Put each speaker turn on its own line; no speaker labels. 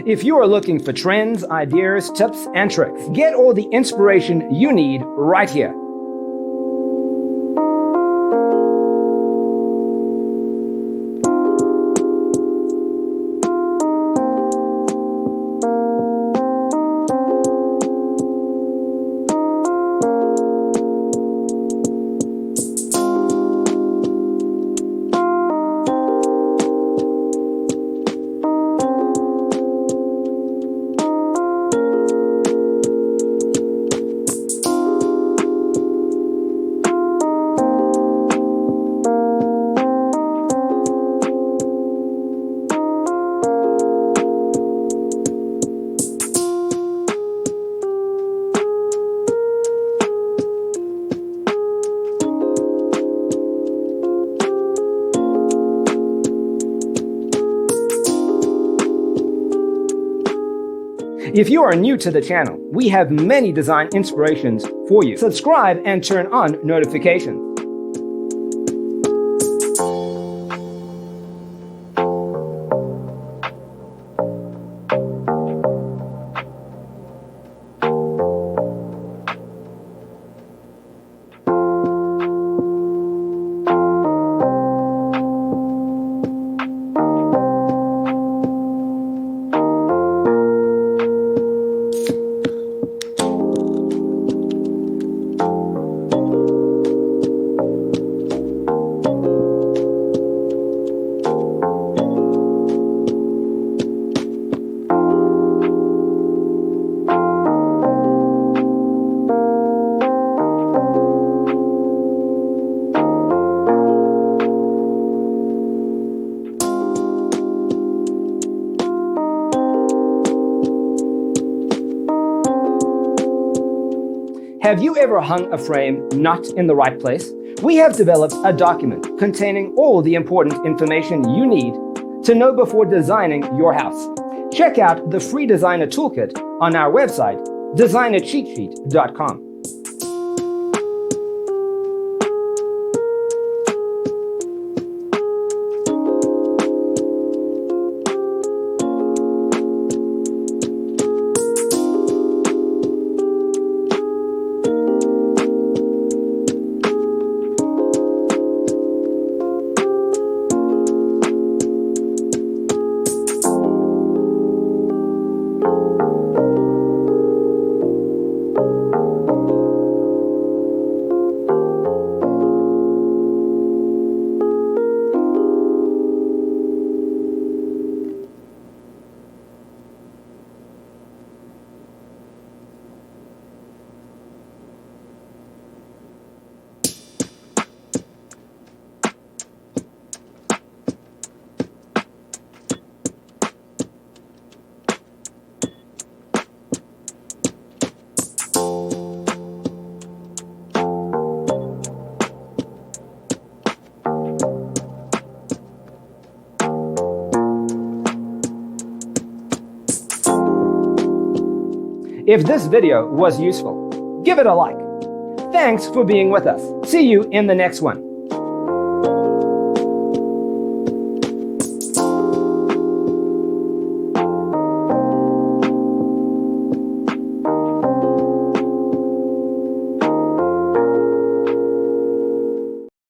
If you are looking for trends, ideas, tips, and tricks, get all the inspiration you need right here. If you are new to the channel, we have many design inspirations for you. Subscribe and turn on notifications. Have you ever hung a frame not in the right place? We have developed a document containing all the important information you need to know before designing your house. Check out the free designer toolkit on our website, designercheatsheet.com. If this video was useful, give it a like. Thanks for being with us. See you in the next one.